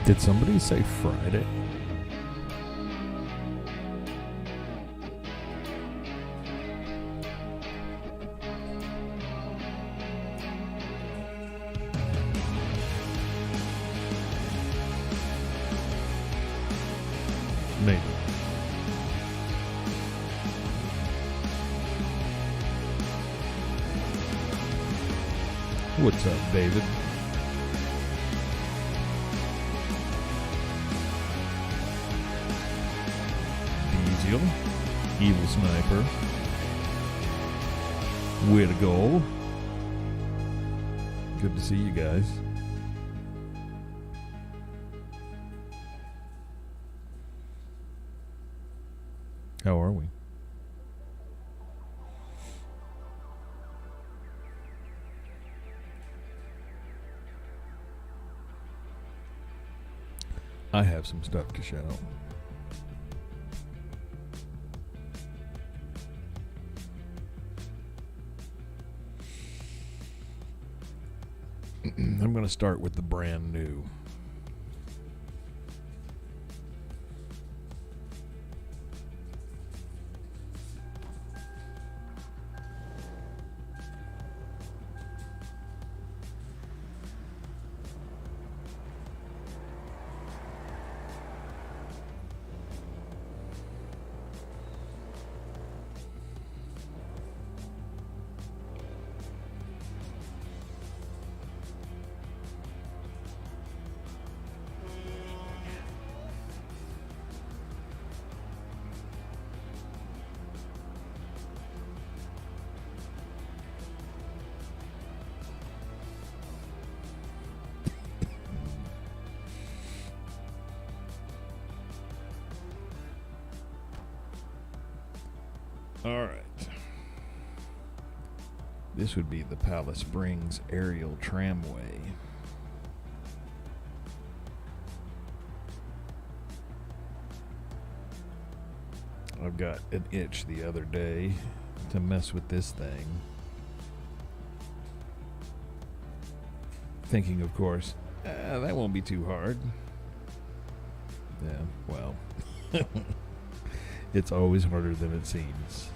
Did somebody say Friday? Maybe. What's up, David? Diesel, Evil Sniper, way to go. Good to see you guys. How are we? I have some stuff to shout. I'm going to start with the brand new. All right. This would be the Palace Springs aerial tramway. I've got an itch the other day to mess with this thing. Thinking, of course, that won't be too hard. Yeah, well. It's always harder than it seems.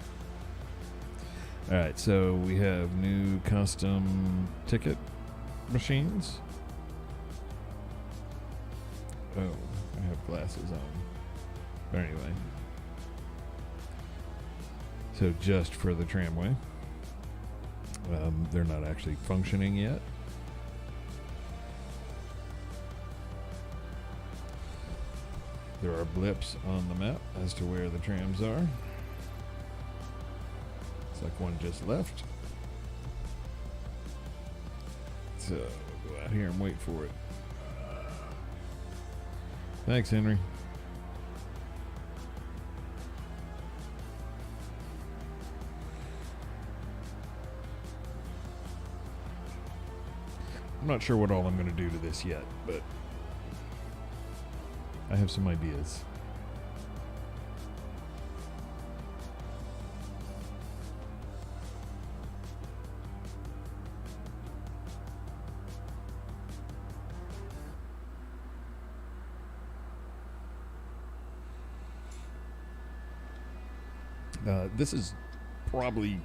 Alright, so we have new custom ticket machines. Oh, I have glasses on. But anyway. So just for the tramway. They're not actually functioning yet. There are blips on the map as to where the trams are. It's like one just left. So we'll go out here and wait for it. Thanks, Henry. I'm not sure what all I'm going to do to this yet, but I have some ideas. This is probably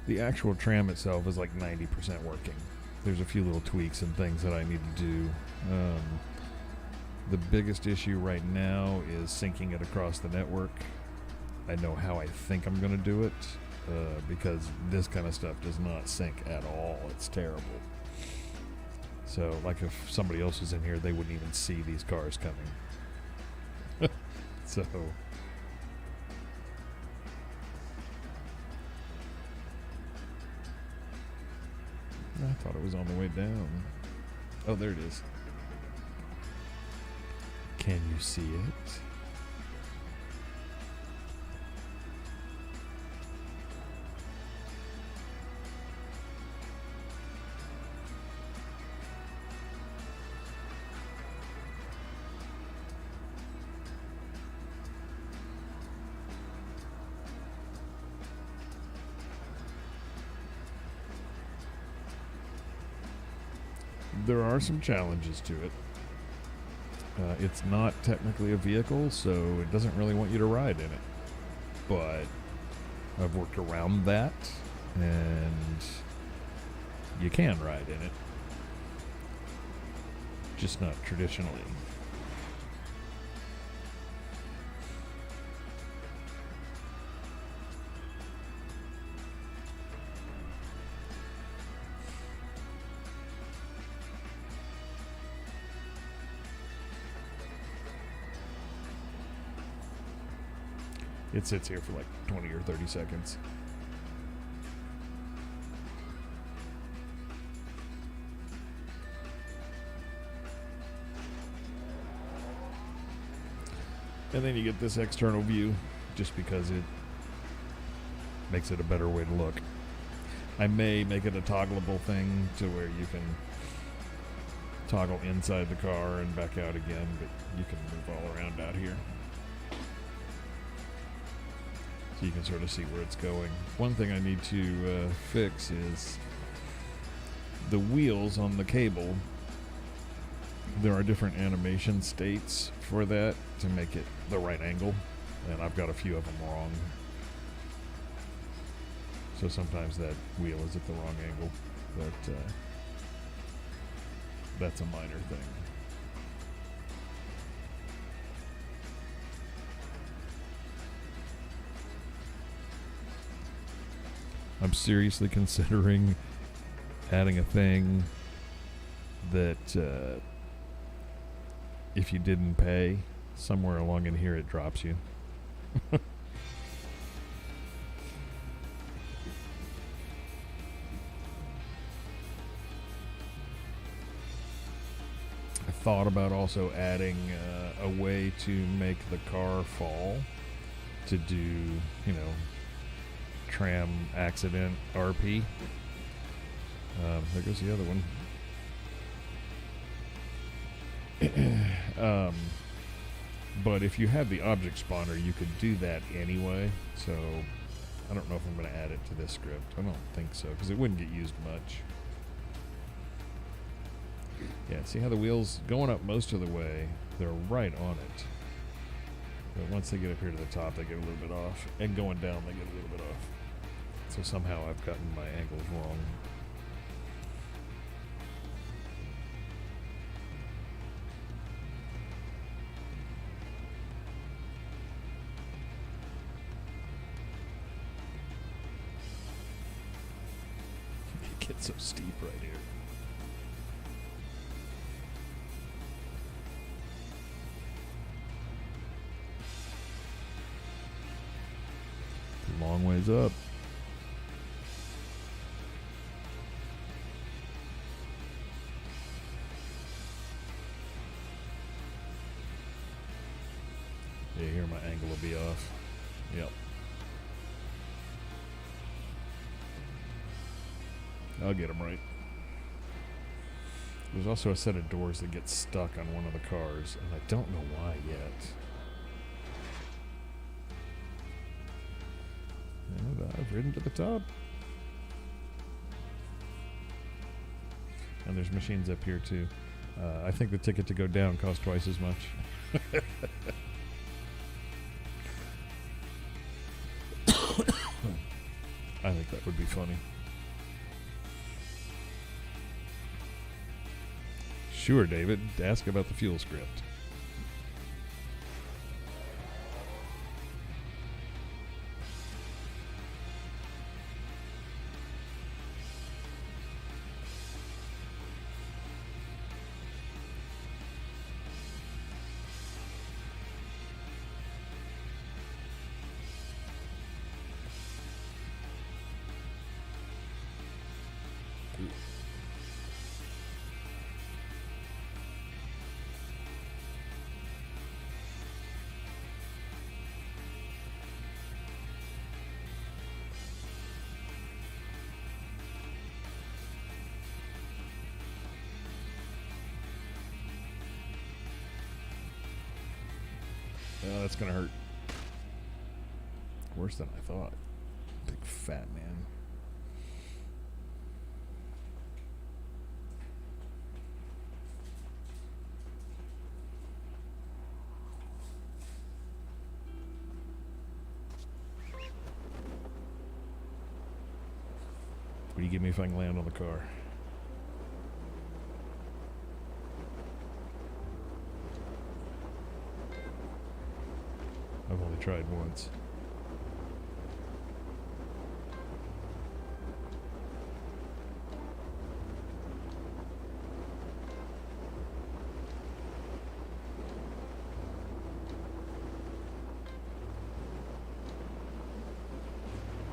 the actual tram itself is like 90% working. There's a few little tweaks and things that I need to do. The biggest issue right now is syncing it across the network. I know how I think I'm going to do it because this kind of stuff does not sync at all. It's terrible. So, like if somebody else was in here, they wouldn't even see these cars coming. So, I thought it was on the way down. Oh, there it is. Can you see it? There are some challenges to it. It's not technically a vehicle, so it doesn't really want you to ride in it. But I've worked around that, and you can ride in it. Just not traditionally. It sits here for like 20 or 30 seconds. And then you get this external view just because it makes it a better way to look. I may make it a toggleable thing to where you can toggle inside the car and back out again, but you can move all around out here. So you can sort of see where it's going. One thing I need to fix is the wheels on the cable. There are different animation states for that to make it the right angle, and I've got a few of them wrong. So sometimes that wheel is at the wrong angle, but that's a minor thing. I'm seriously considering adding a thing that if you didn't pay, somewhere along in here it drops you. I thought about also adding a way to make the car fall, to do, tram accident RP. There goes the other one. But if you have the object spawner, you could do that anyway. So I don't know if I'm going to add it to this script. I don't think so, because it wouldn't get used much. Yeah, see how the wheels going up most of the way, they're right on it. But once they get up here to the top, they get a little bit off. And going down, they get a little bit off. So somehow I've gotten my angles wrong. It gets so steep right here. Long ways up. Yeah, here my angle will be off. Yep. I'll get them right. There's also a set of doors that get stuck on one of the cars, and I don't know why yet. And I've ridden to the top. And there's machines up here too. I think the ticket to go down costs twice as much. I think that would be funny. Sure, David. Ask about the fuel script. Oh, that's gonna hurt. Worse than I thought. Big fat man. What do you give me if I can land on the car? I've only tried once.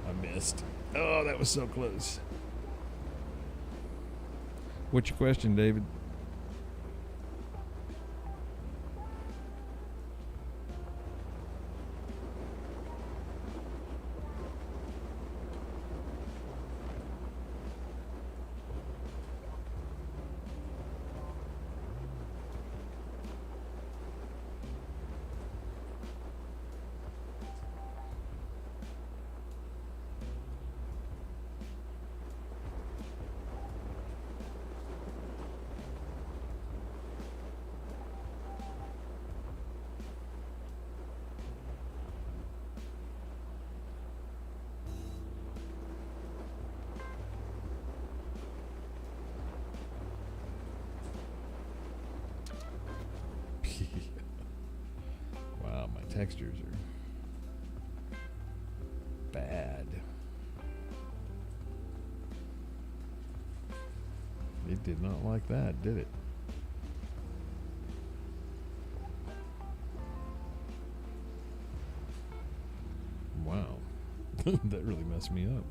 I missed. Oh, that was so close. What's your question, David? Wow, my textures are bad. It did not like that, did it? Wow. That really messed me up.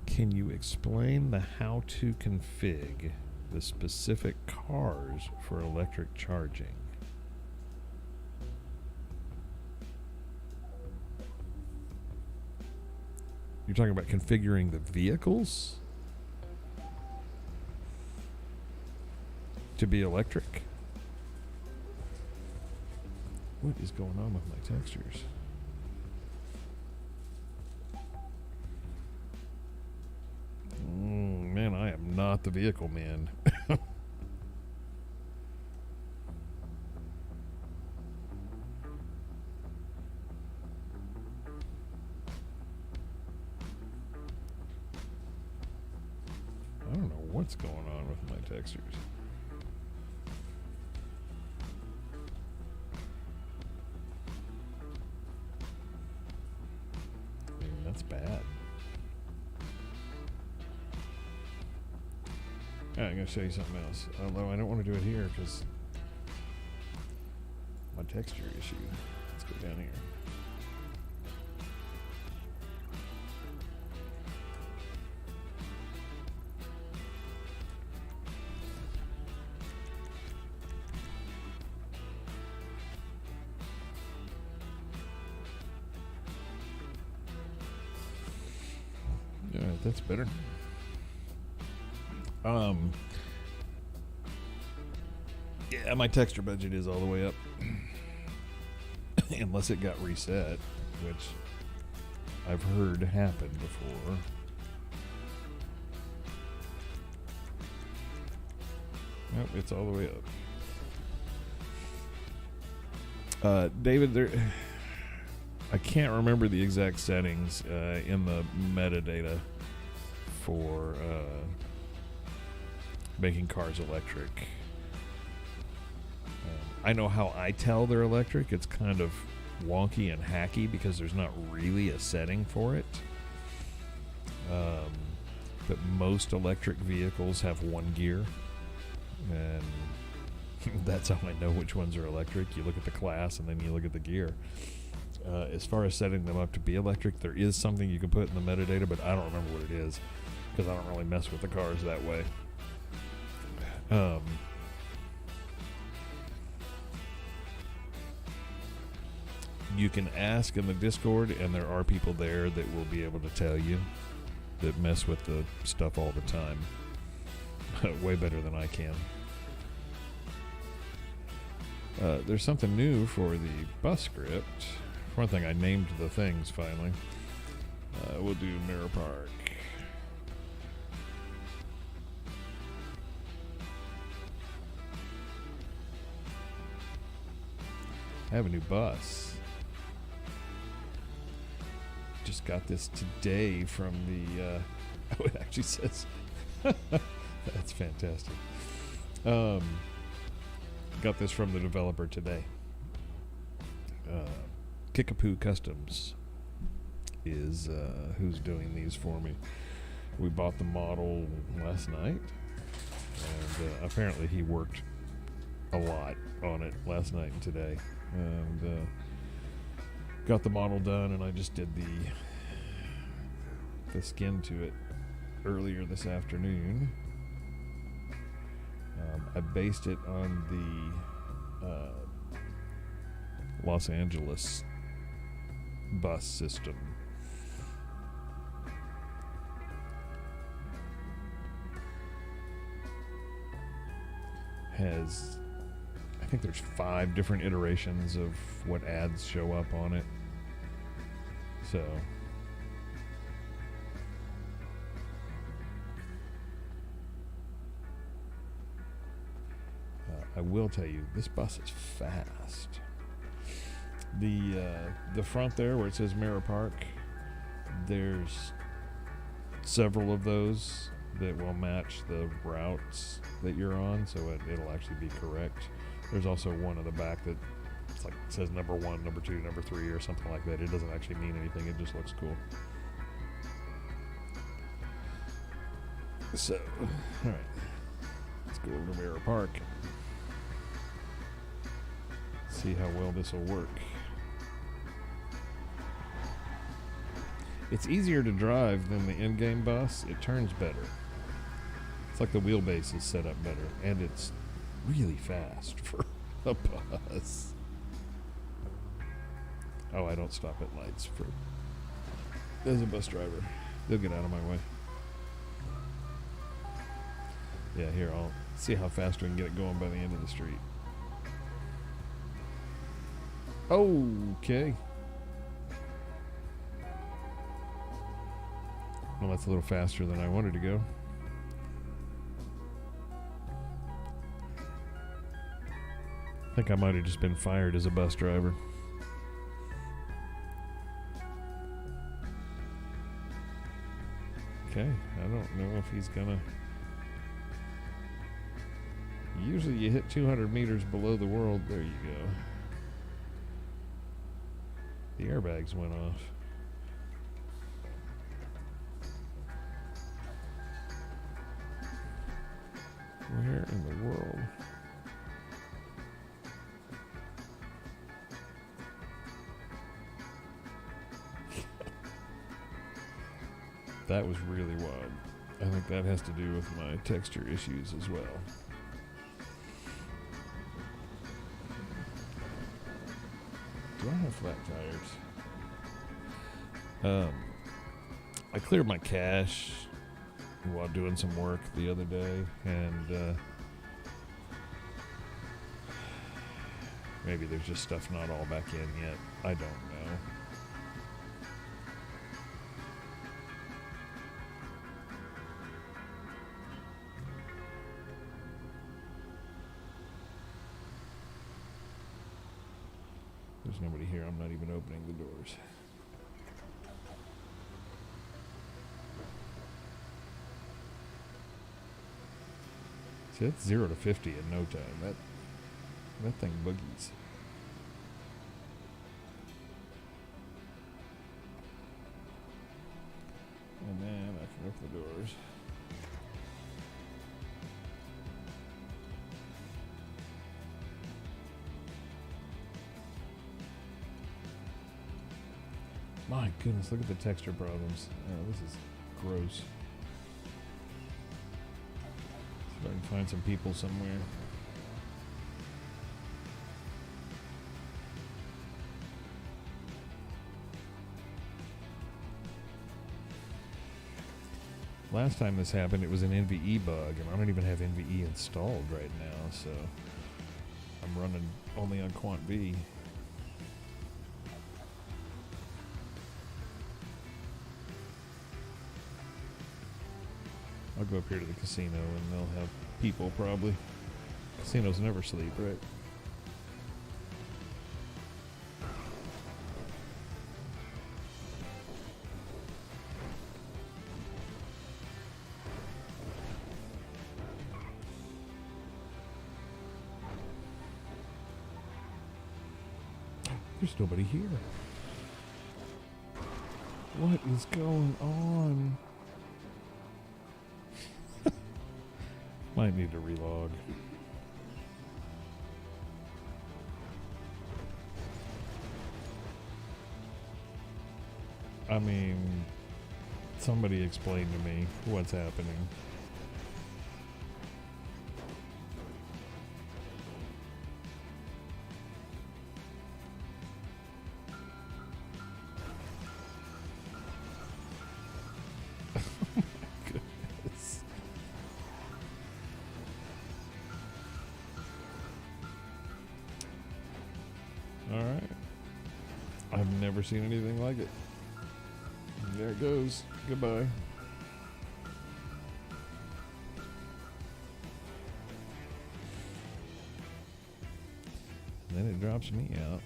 Can you explain the how to config the specific cars for electric charging? You're talking about configuring the vehicles to be electric? What is going on with my textures? Man, I am not the vehicle man. I don't know what's going on with my textures. I mean, that's bad. Alright, I'm going to show you something else. Although I don't want to do it here because my texture issue. Let's go down here. Alright, that's better. Yeah, my texture budget is all the way up. Unless it got reset, which I've heard happened before. Nope, it's all the way up. David, I can't remember the exact settings in the metadata for making cars electric. I know how I tell they're electric. It's kind of wonky and hacky because there's not really a setting for it. But most electric vehicles have one gear, and that's how I know which ones are electric. You look at the class and then you look at the gear. As far as setting them up to be electric, there is something you can put in the metadata, but I don't remember what it is because I don't really mess with the cars that way. You can ask in the Discord, and there are people there that will be able to tell you, that mess with the stuff all the time. Way better than I can. There's something new for the bus script. For one thing, I named the things finally. We'll do Mirror Park. I have a new bus. Just got this today from the, oh, it actually says, that's fantastic. Got this from the developer today. Kickapoo Customs is who's doing these for me. We bought the model last night, and apparently he worked a lot on it last night and today, and got the model done, and I just did the skin to it earlier this afternoon. I based it on the Los Angeles bus system. I think there's 5 different iterations of what ads show up on it. So I will tell you, this bus is fast. The front there where it says Mirror Park, there's several of those that will match the routes that you're on, so it'll actually be correct. There's also one in the back that it's like says number 1, number 2, number 3 or something like that. It doesn't actually mean anything, it just looks cool. So, alright, let's go over to Mirror Park. See how well this will work. It's easier to drive than the in-game bus. It turns better. It's like the wheelbase is set up better, and it's really fast for a bus. Oh, I don't stop at lights for as a bus driver. They'll get out of my way. Yeah, here, I'll see how fast we can get it going by the end of the street. Okay. Well, that's a little faster than I wanted to go. I think I might have just been fired as a bus driver. Okay, I don't know if he's gonna... Usually you hit 200 meters below the world. There you go. The airbags went off. Where in the world? That was really wild. I think that has to do with my texture issues as well. Do I have flat tires? I cleared my cache while doing some work the other day, and maybe there's just stuff not all back in yet. I don't know. There's nobody here. I'm not even opening the doors. See, that's 0 to 50 in no time. That thing boogies. And then I can open the doors. My goodness, look at the texture problems. Oh, this is gross. See if I can find some people somewhere. Last time this happened, it was an NVE bug, and I don't even have NVE installed right now, so I'm running only on Quant V. I'll go up here to the casino and they'll have people probably. Casinos never sleep, right? There's nobody here. What is going on? Might need to relog. I mean, somebody explain to me what's happening. Alright. I've never seen anything like it. There it goes. Goodbye. Then it drops me out.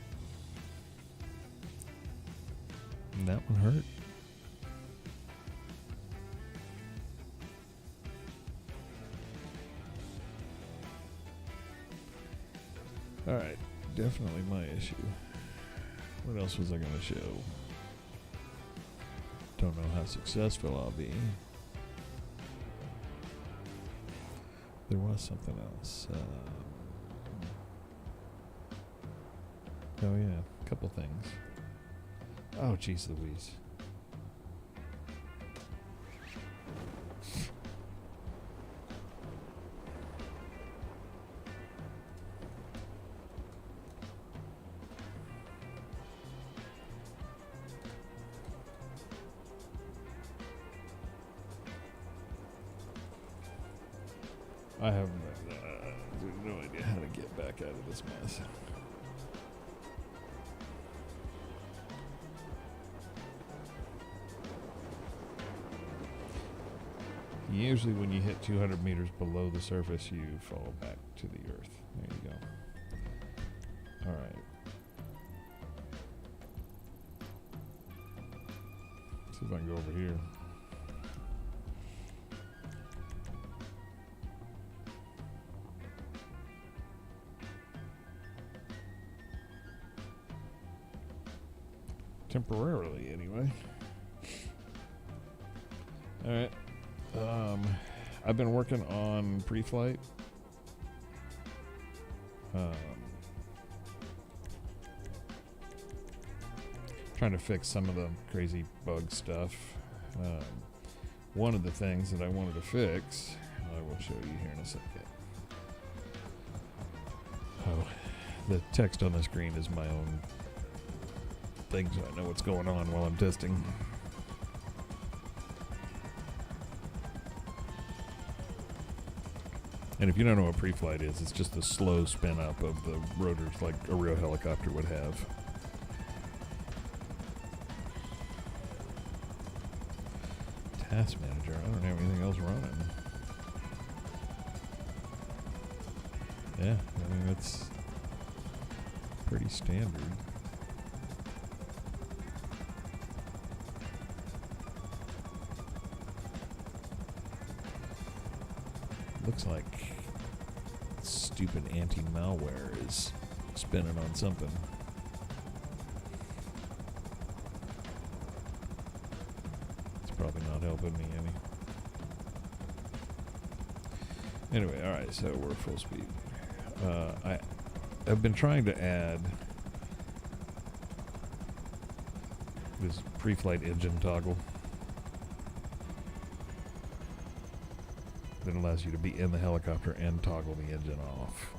And that one hurt. Alright. Definitely my issue. What else was I going to show? Don't know how successful I'll be. There was something else. Oh yeah, a couple things. Oh jeez Louise. I have no idea how to get back out of this mess. Usually when you hit 200 meters below the surface, you fall back to the earth. There you go. All right. See if I can go over here. Temporarily, anyway. All right. I've been working on pre-flight. Trying to fix some of the crazy bug stuff. One of the things that I wanted to fix, I will show you here in a second. Oh, the text on the screen is my own thing, so I know what's going on while I'm testing. And if you don't know what pre-flight is, it's just a slow spin up of the rotors like a real helicopter would have. Task manager, I don't have anything else running. Yeah, I mean, that's pretty standard. Looks like stupid anti-malware is spinning on something. It's probably not helping me any. Anyway, alright, so we're full speed. I've been trying to add this pre-flight engine toggle that allows you to be in the helicopter and toggle the engine off.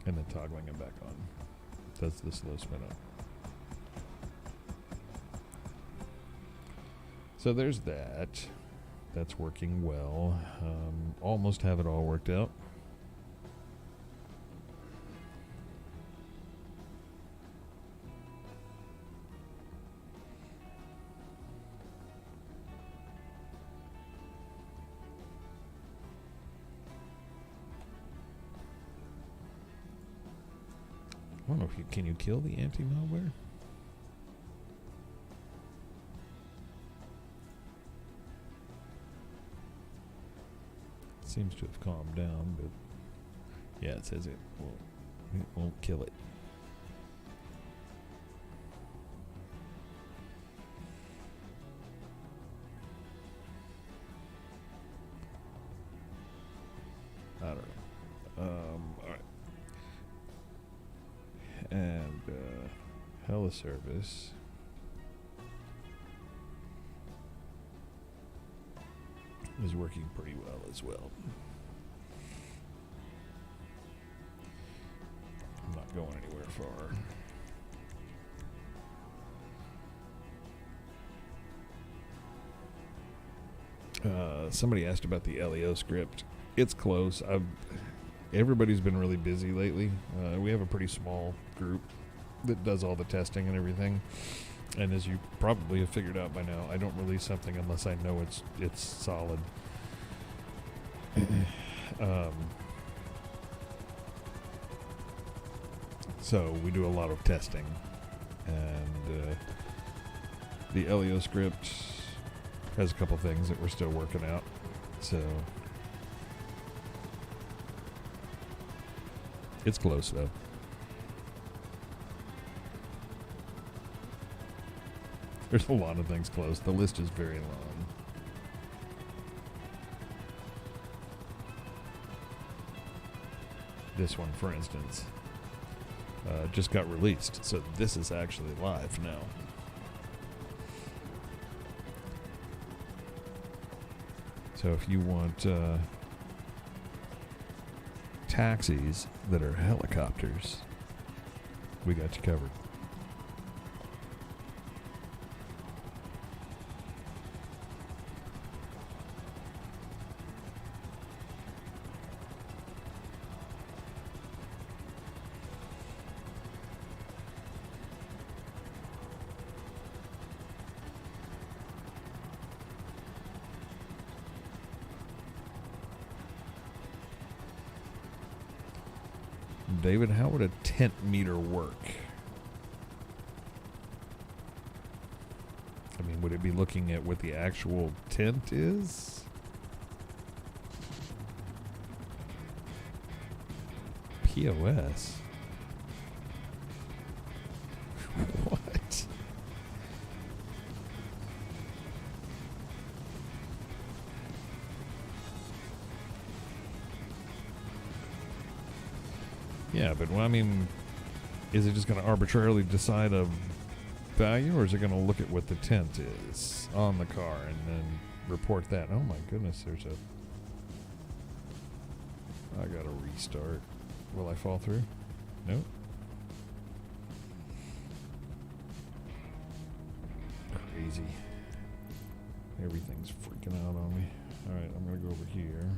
And then toggling it back on. That's the slow spin up. So there's that. That's working well. Almost have it all worked out. I don't know if can you kill the anti-malware? seems to have calmed down, but yeah, it says it won't kill it. I don't know. All right. And Heliservice is working pretty well as well. I'm not going anywhere far. Somebody asked about the LEO script. It's close. Everybody's been really busy lately. We have a pretty small group that does all the testing and everything. And as you probably have figured out by now, I don't release something unless I know it's solid. So we do a lot of testing, and the LEO script has a couple things that we're still working out. So it's close though. There's a lot of things close. The list is very long. This one, for instance, just got released, so this is actually live now. So if you want taxis that are helicopters, we got you covered. David, how would a tent meter work? I mean, would it be looking at what the actual tent is? POS? What? Yeah, but I mean, is it just going to arbitrarily decide a value, or is it going to look at what the tent is on the car and then report that? Oh my goodness, I got to restart. Will I fall through? Nope. Crazy. Everything's freaking out on me. All right, I'm going to go over here.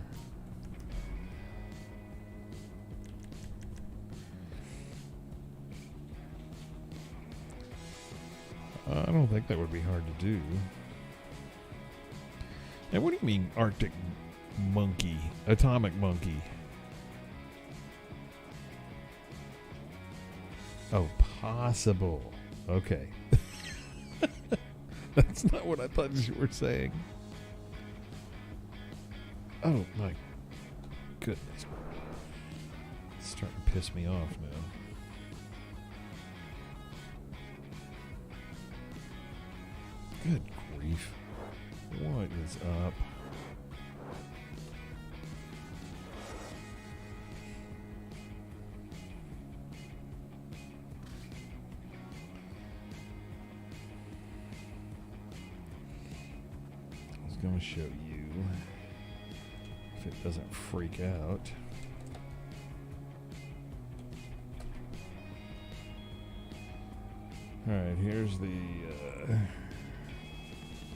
I don't think that would be hard to do. And what do you mean Arctic monkey? Atomic monkey? Oh, possible. Okay. That's not what I thought you were saying. Oh, my goodness. It's starting to piss me off now. Good grief. What is up? I was going to show you if it doesn't freak out. Alright, here's the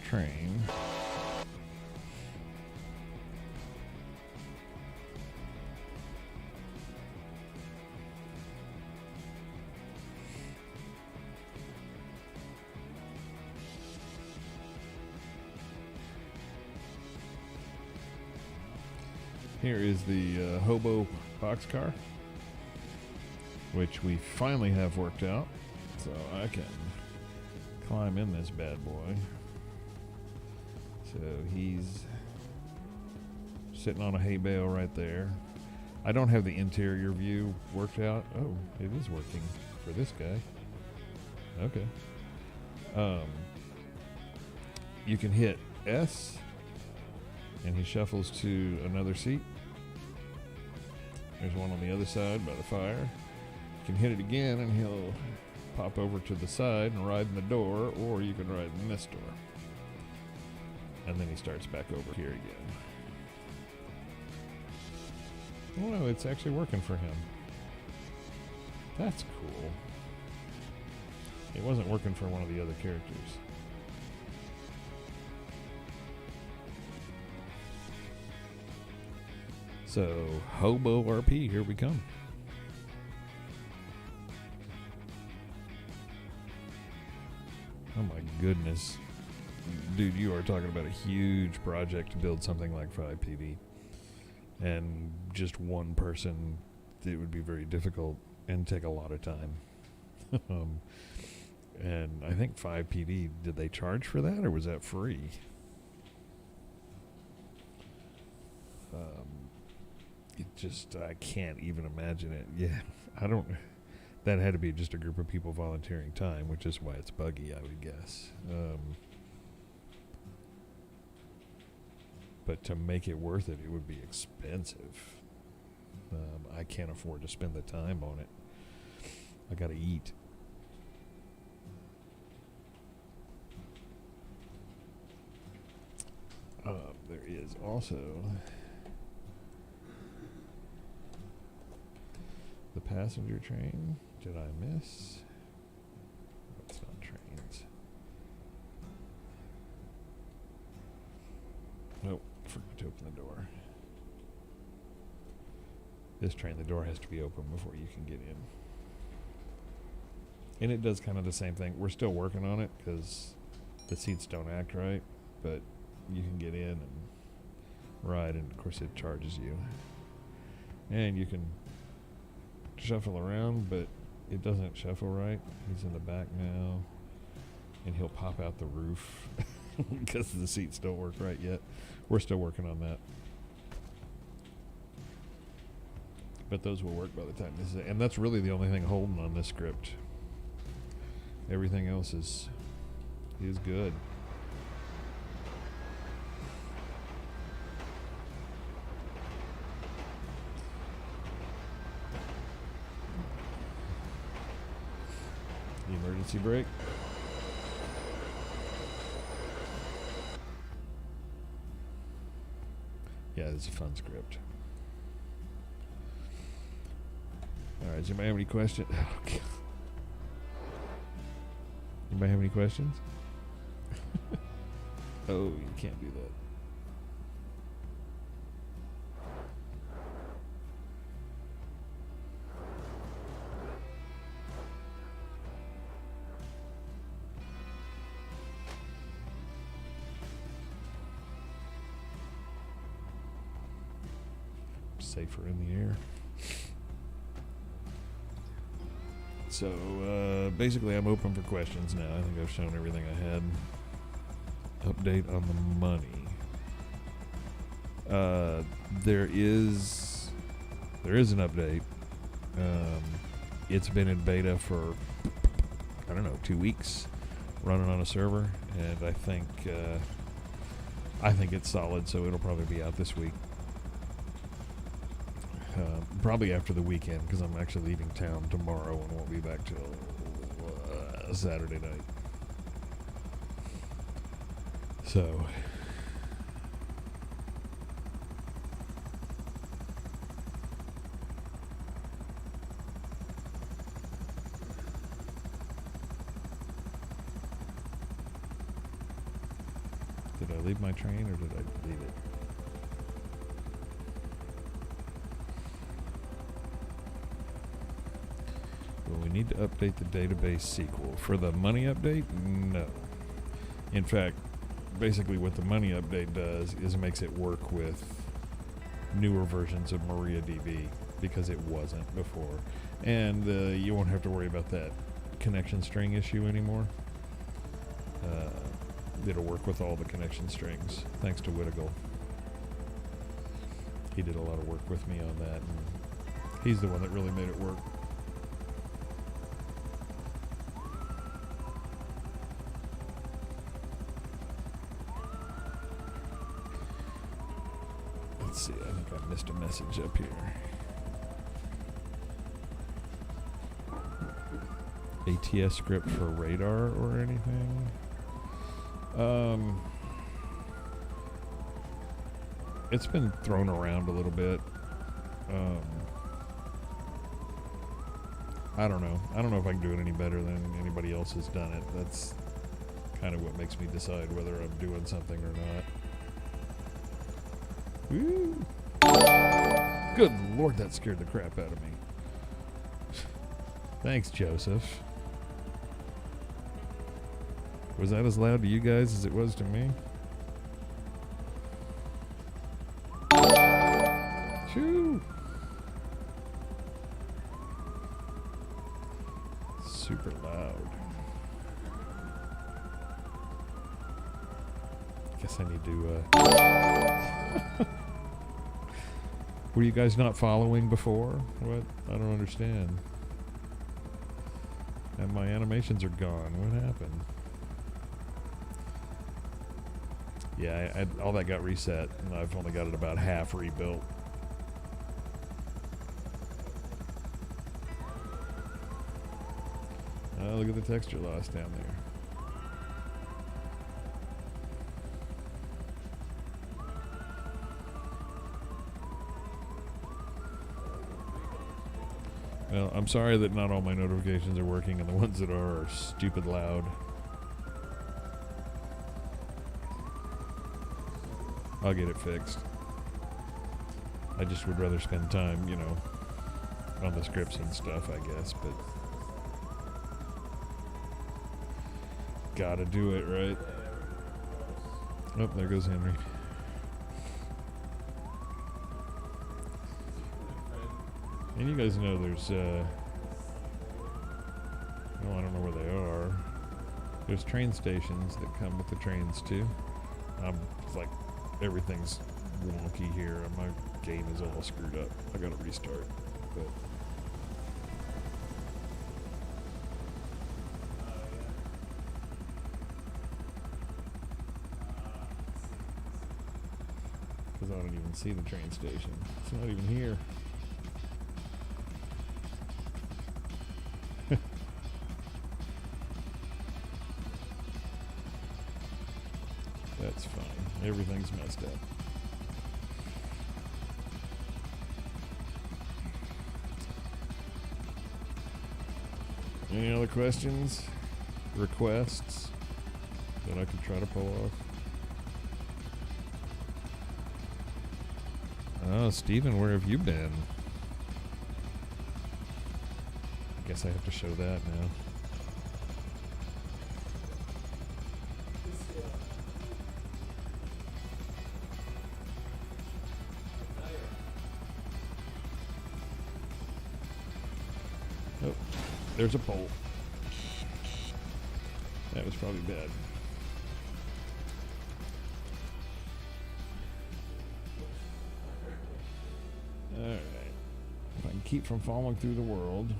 train. Here is the hobo boxcar, which we finally have worked out, so I can climb in this bad boy. So he's sitting on a hay bale right there. I don't have the interior view worked out. Oh, it is working for this guy. Okay. You can hit S, and he shuffles to another seat. There's one on the other side by the fire. You can hit it again, and he'll pop over to the side and ride in the door, or you can ride in this door. And then he starts back over here again. Oh no, it's actually working for him. That's cool. It wasn't working for one of the other characters. So, Hobo RP, here we come. Oh my goodness. Dude, you are talking about a huge project to build something like FivePD. And just one person, it would be very difficult and take a lot of time. And I think FivePD, did they charge for that, or was that free? It just, I can't even imagine it. Yeah, that had to be just a group of people volunteering time, which is why it's buggy, I would guess. But to make it worth it, it would be expensive. I can't afford to spend the time on it. I gotta eat. There is also the passenger train. Did I miss? Oh, it's not trains. Nope, forgot to open the door. This train, the door has to be open before you can get in. And it does kind of the same thing. We're still working on it because the seats don't act right, but you can get in and ride, and of course it charges you. And you can shuffle around, but it doesn't shuffle right. He's in the back now, and he'll pop out the roof because the seats don't work right yet. We're still working on that. But those will work by the time this is, and that's really the only thing holding on this script. Everything else is good. The emergency brake. Yeah, it's a fun script. All right, does anybody have any questions? Oh, God. Anybody have any questions? Oh, you can't do that. Safer in the air. So basically I'm open for questions now. I think I've shown everything I had. Update on the money. There is an update. It's been in beta for, I don't know, 2 weeks, running on a server, and I think it's solid, so it'll probably be out this week. Probably after the weekend, because I'm actually leaving town tomorrow and won't be back till Saturday night. So did I leave my train or did I leave it? Well, we need to update the database SQL. For the money update, no. In fact, basically what the money update does is it makes it work with newer versions of MariaDB because it wasn't before. And you won't have to worry about that connection string issue anymore. It'll work with all the connection strings, thanks to Whittigle. He did a lot of work with me on that, and he's the one that really made it work. Let's see, I think I missed a message up here. ATS script for radar or anything? It's been thrown around a little bit. I don't know. I don't know if I can do it any better than anybody else has done it. That's kind of what makes me decide whether I'm doing something or not. Woo! Good Lord, that scared the crap out of me. Thanks, Joseph. Was that as loud to you guys as it was to me? Shoo! Super loud. Guess I need to, Were you guys not following before? What? I don't understand. And my animations are gone. What happened? Yeah, all that got reset, and I've only got it about half rebuilt. Oh, look at the texture loss down there. Well, I'm sorry that not all my notifications are working, and the ones that are stupid loud. I'll get it fixed. I just would rather spend time, you know, on the scripts and stuff, I guess, but gotta do it, right? Oh, there goes Henry. And you guys know there's, well, I don't know where they are. There's train stations that come with the trains, too. It's like everything's wonky here. My game is all screwed up. I gotta restart. But because I don't even see the train station. It's not even here. That's fine. Everything's messed up. Any other questions? Requests that I could try to pull off? Oh, Steven, where have you been? I guess I have to show that now. Oh, there's a pole. That was probably bad. Alright. If I can keep from falling through the world,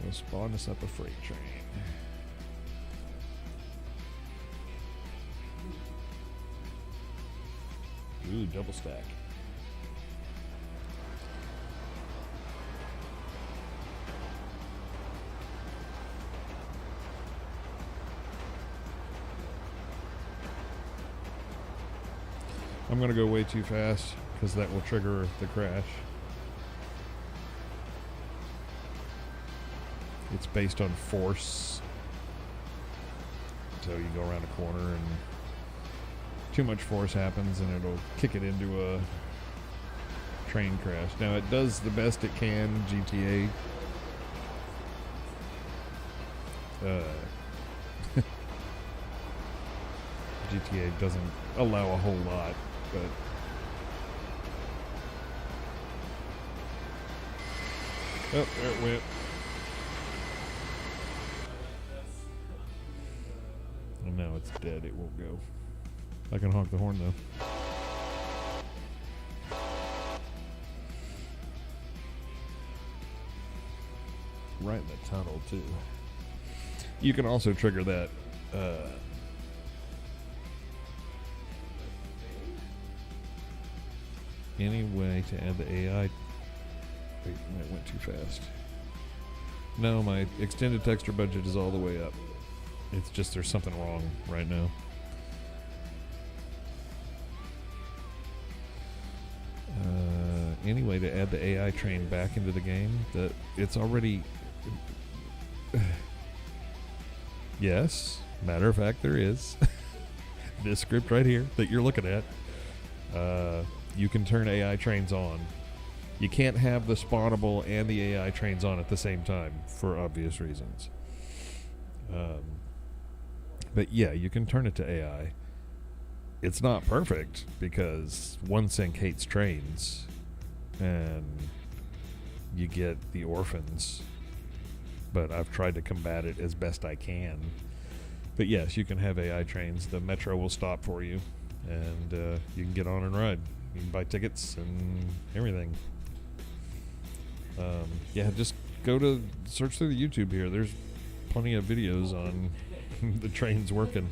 we'll spawn us up a freight train. Ooh, double stack. I'm going to go way too fast because that will trigger the crash. It's based on force. So you go around a corner and too much force happens and it'll kick it into a train crash. Now it does the best it can, GTA. GTA doesn't allow a whole lot, but oh, there it went. And now it's dead. It won't go. I can honk the horn though. Right in the tunnel too. You can also trigger that. Any way to add the AI? Wait, that went too fast. No, my extended texture budget is all the way up. It's just there's something wrong right now. Any way to add the AI train back into the game? That it's already. Yes, matter of fact, there is. This script right here that you're looking at. You can turn AI trains on. You can't have the spawnable and the AI trains on at the same time for obvious reasons. But yeah, you can turn it to AI. It's not perfect because OneSync hates trains, and you get the orphans. But I've tried to combat it as best I can. But yes, you can have AI trains. The metro will stop for you, and you can get on and ride. You can buy tickets and everything. Yeah, just go to search through the YouTube here. There's plenty of videos on the trains working.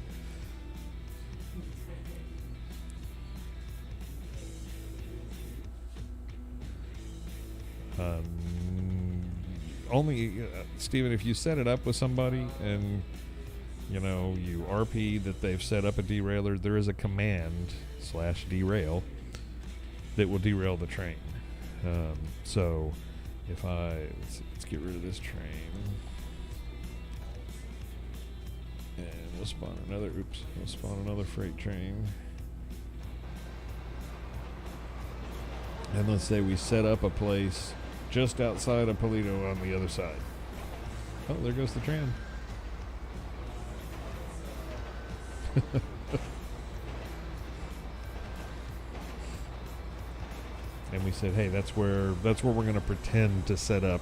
Only, Steven, if you set it up with somebody and, you know, you RP that they've set up a derailer, there is a command /derail that will derail the train. So if let's get rid of this train. And we'll spawn another freight train. And let's say we set up a place just outside of Polito on the other side. Oh, there goes the train. And we said, hey, that's where we're going to pretend to set up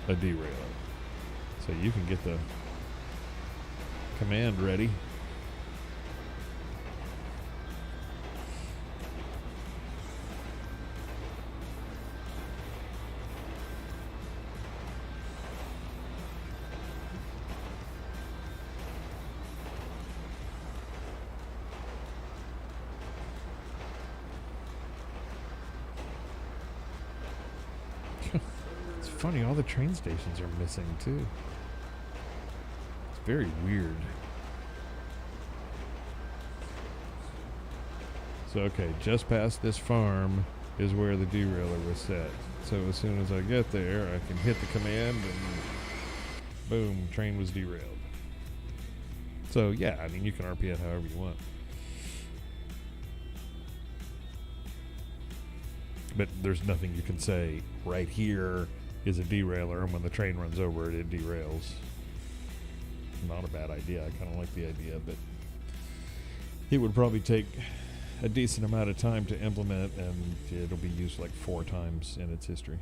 a derailer. So you can get the command ready. Funny, all the train stations are missing too. It's very weird. So okay, just past this farm is where the derailer was set. So as soon as I get there, I can hit the command and boom, train was derailed. So yeah, I mean, you can RP it however you want. But there's nothing you can say right here is a derailer, and when the train runs over it, it derails. Not a bad idea. I kind of like the idea, but it would probably take a decent amount of time to implement, and it'll be used like 4 times in its history.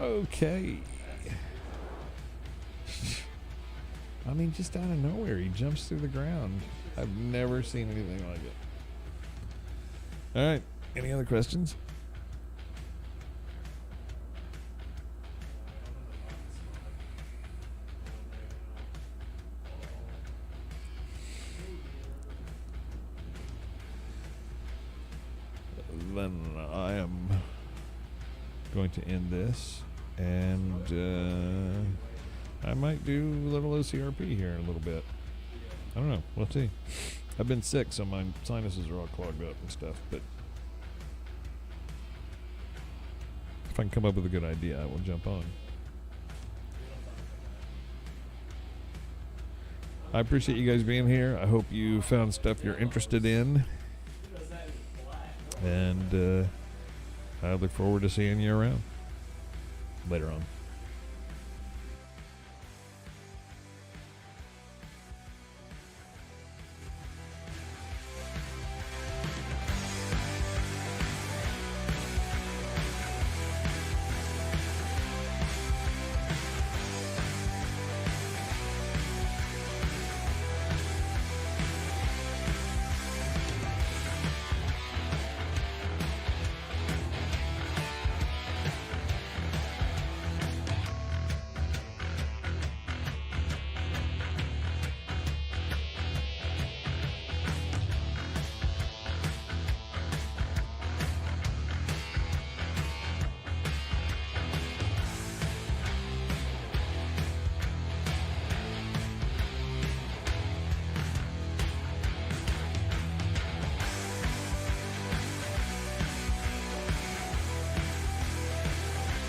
Okay. I mean, just out of nowhere, he jumps through the ground. I've never seen anything like it. All right. Any other questions? Then I am going to end this, and I might do a little OCRP here in a little bit. I don't know. We'll see. I've been sick, so my sinuses are all clogged up and stuff, but if I can come up with a good idea, I will jump on. I appreciate you guys being here. I hope you found stuff you're interested in, and I look forward to seeing you around later on.